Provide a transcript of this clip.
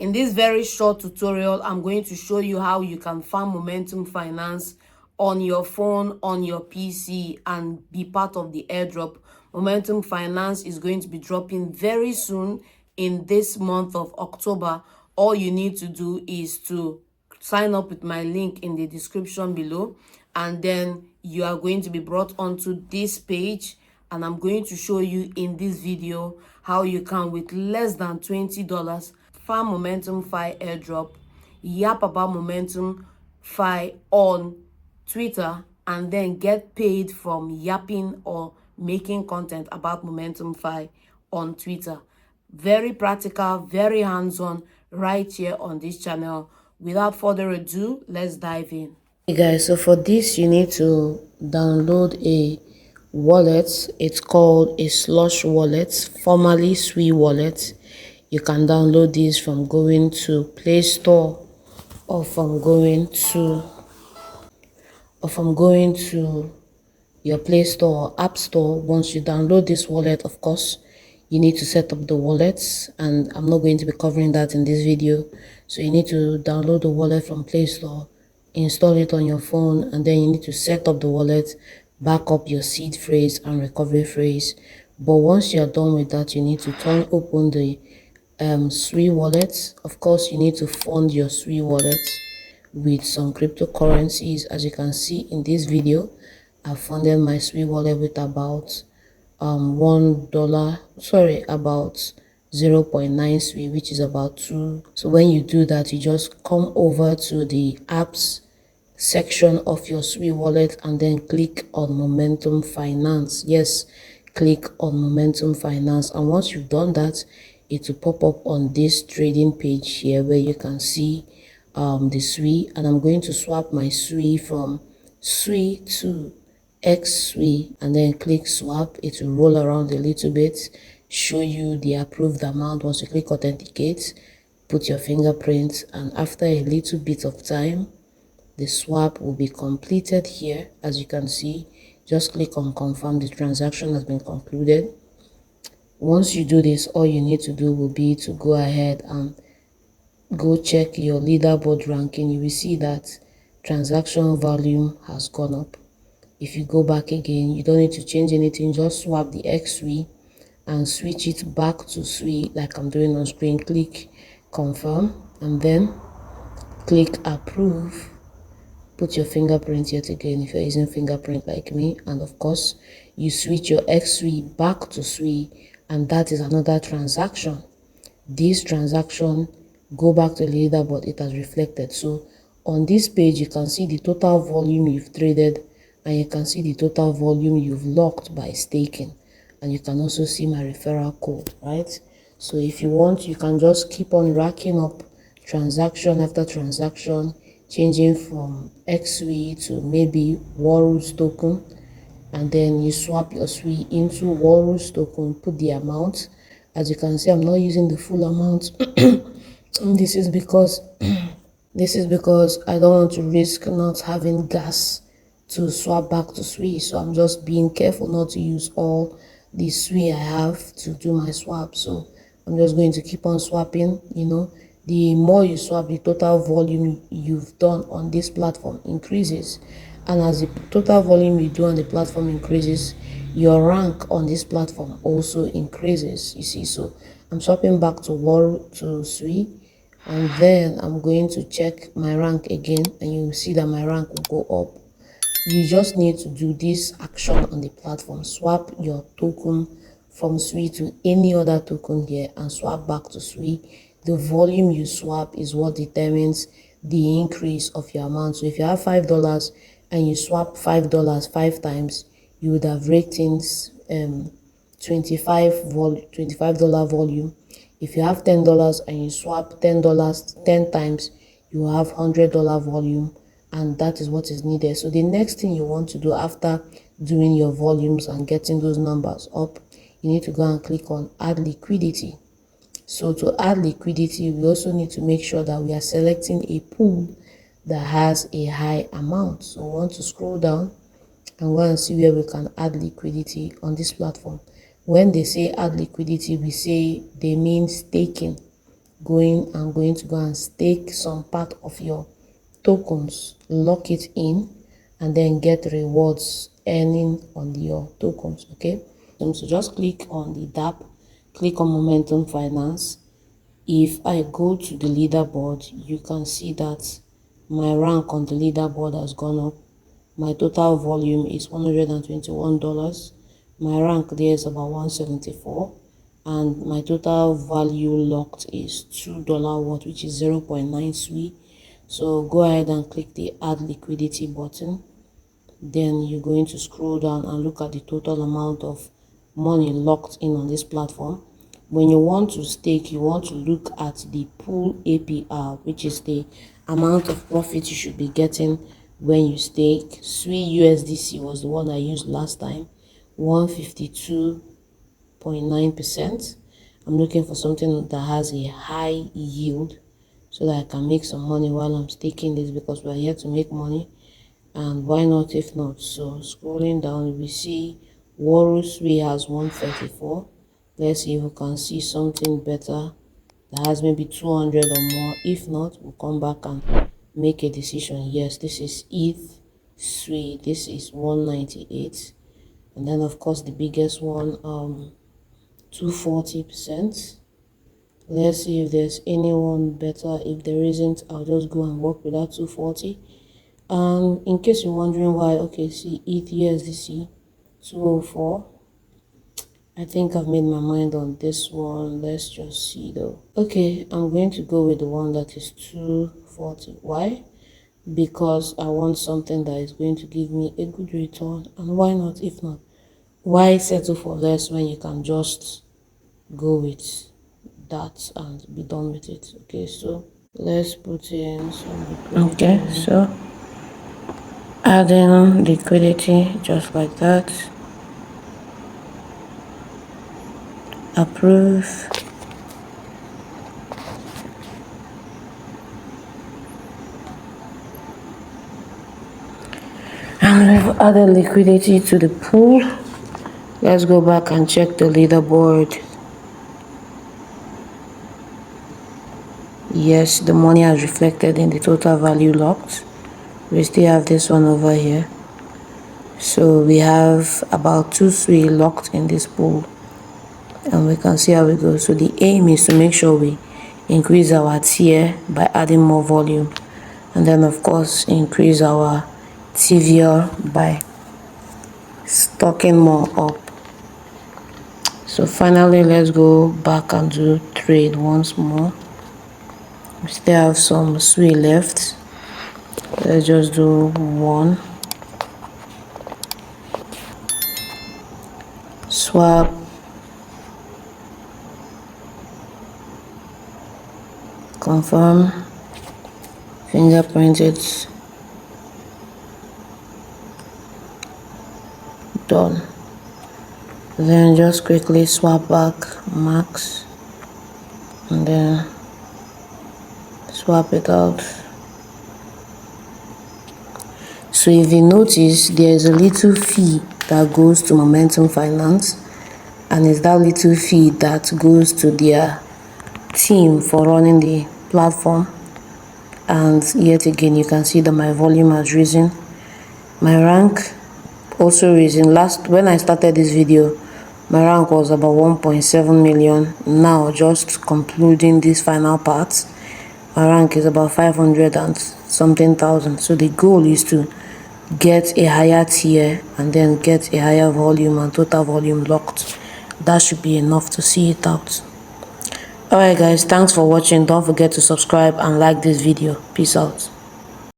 In this very short tutorial, I'm going to show you how you can farm Momentum Finance on your phone, on your PC, and be part of the airdrop. Momentum Finance is going to be dropping very soon in this month of October. All you need to do is to sign up with my link in the description below, and then you are going to be brought onto this page, and I'm going to show you in this video how you can, with less than $20, farm Momentum Fi airdrop, yap about Momentum Fi on Twitter, and then get paid from yapping or making content about Momentum Fi on Twitter. Very practical, very hands-on, right here on this channel. Without further ado, let's dive in. Hey guys, so for this you need to download a wallet. It's called a Slush wallet, formerly Sui wallet. You can download this from going to Play Store or from going to your Play Store or App Store. Once you download this wallet, of course, you need to set up the wallets, and I'm not going to be covering that in this video. So you need to download the wallet from Play Store, install it on your phone, and then you need to set up the wallet, back up your seed phrase and recovery phrase. But once you're done with that, you need to turn open the Sui wallet. Of course, you need to fund your Sui wallet with some cryptocurrencies. As you can see in this video, I funded my Sui wallet with about $1, sorry, about 0.9 Sui, which is about 2. So when you do that, you just come over to the apps section of your Sui wallet and then click on Momentum Finance. Yes, click on Momentum Finance, and once you've done that, it will pop up on this trading page here where you can see the Sui, and I'm going to swap my Sui from Sui to XSui, and then click swap. It will roll around a little bit, show you the approved amount. Once you click authenticate, put your fingerprint, and after a little bit of time, the swap will be completed here. As you can see, just click on confirm. The transaction has been concluded. Once you do this, all you need to do will be to go ahead and go check your leaderboard ranking. You will see that transaction volume has gone up. If you go back again, you don't need to change anything, just swap the XSui and switch it back to Sui like I'm doing on screen. Click confirm and then click approve. Put your fingerprint yet again if you're using fingerprint like me, and of course you switch your XSui back to Sui, and that is another transaction. This transaction, go back to the leaderboard, it has reflected. So on this page you can see the total volume you've traded, and you can see the total volume you've locked by staking, and you can also see my referral code, right? So if you want, you can just keep on racking up transaction after transaction, changing from XSui to maybe Walrus token, and then you swap your Sui into Walrus token, put the amount. As you can see, I'm not using the full amount. This is because I don't want to risk not having gas to swap back to Sui, so I'm just being careful not to use all the Sui I have to do my swap. So I'm just going to keep on swapping. You know, the more you swap, the total volume you've done on this platform increases, and as the total volume you do on the platform increases, your rank on this platform also increases. You see, so I'm swapping back to Sui, and then I'm going to check my rank again, and you will see that my rank will go up. You just need to do this action on the platform: swap your token from Sui to any other token here and swap back to Sui. The volume you swap is what determines the increase of your amount. So if you have $5 and you swap $5 5 times, you would have raked in $25 volume. If you have $10 and you swap $10 10 times, you have $100 volume, and that is what is needed. So the next thing you want to do after doing your volumes and getting those numbers up, you need to go and click on add liquidity. So to add liquidity, we also need to make sure that we are selecting a pool that has a high amount. So we want to scroll down and go and see where we can add liquidity on this platform. When they say add liquidity, we say they mean staking. I'm going to go and stake some part of your tokens, lock it in, and then get rewards earning on your tokens. Okay, so just click on the DApp, click on Momentum Finance. If I go to the leaderboard, you can see that my rank on the leaderboard has gone up. My total volume is $121. My rank there is about 174, and my total value locked is $2 worth, which is 0.9 SWI. So go ahead and click the add liquidity button. Then you're going to scroll down and look at the total amount of money locked in on this platform. When you want to stake, you want to look at the pool APR, which is the amount of profit you should be getting when you stake. SWI USDC was the one I used last time, 152.9%. I'm looking for something that has a high yield so that I can make some money while I'm staking this, because we're here to make money, and why not if not? So scrolling down, we see Walrus has 134. Let's see if we can see something better that has maybe 200 or more. If not, we'll come back and make a decision. Yes, this is ETH SWI. This is 198, and then of course the biggest one, 240%. Let's see if there's anyone better. If there isn't, I'll just go and work with that 240. In case you're wondering why, okay, see ETH USDC 204. I think I've made my mind on this one. Let's just see though. Okay, I'm going to go with the one that is 240. Why? Because I want something that is going to give me a good return. And why not if not? Why settle for less when you can just go with that and be done with it? Okay, so let's put in some liquidity. Okay, so adding liquidity just like that. Approve. And we've added liquidity to the pool. Let's go back and check the leaderboard. Yes, the money has reflected in the total value locked. We still have this one over here. So we have about 2 SWI locked in this pool, and we can see how it goes. So the aim is to make sure we increase our tier by adding more volume, and then of course increase our TVR by stocking more up. So finally, let's go back and do trade once more. We still have some SWI left. Let's just do one. Swap. Confirm. Fingerprint it. Done. Then just quickly swap back max, and then swap it out. So if you notice, there's a little fee that goes to Momentum Finance, and it's that little fee that goes to their team for running the platform. And yet again, you can see that my volume has risen. My rank also risen. When I started this video, my rank was about 1.7 million. Now, just concluding this final part, my rank is about 500 and something thousand. So the goal is to get a higher tier and then get a higher volume and total volume locked. That should be enough to see it out. Alright guys, thanks for watching. Don't forget to subscribe and like this video. Peace out.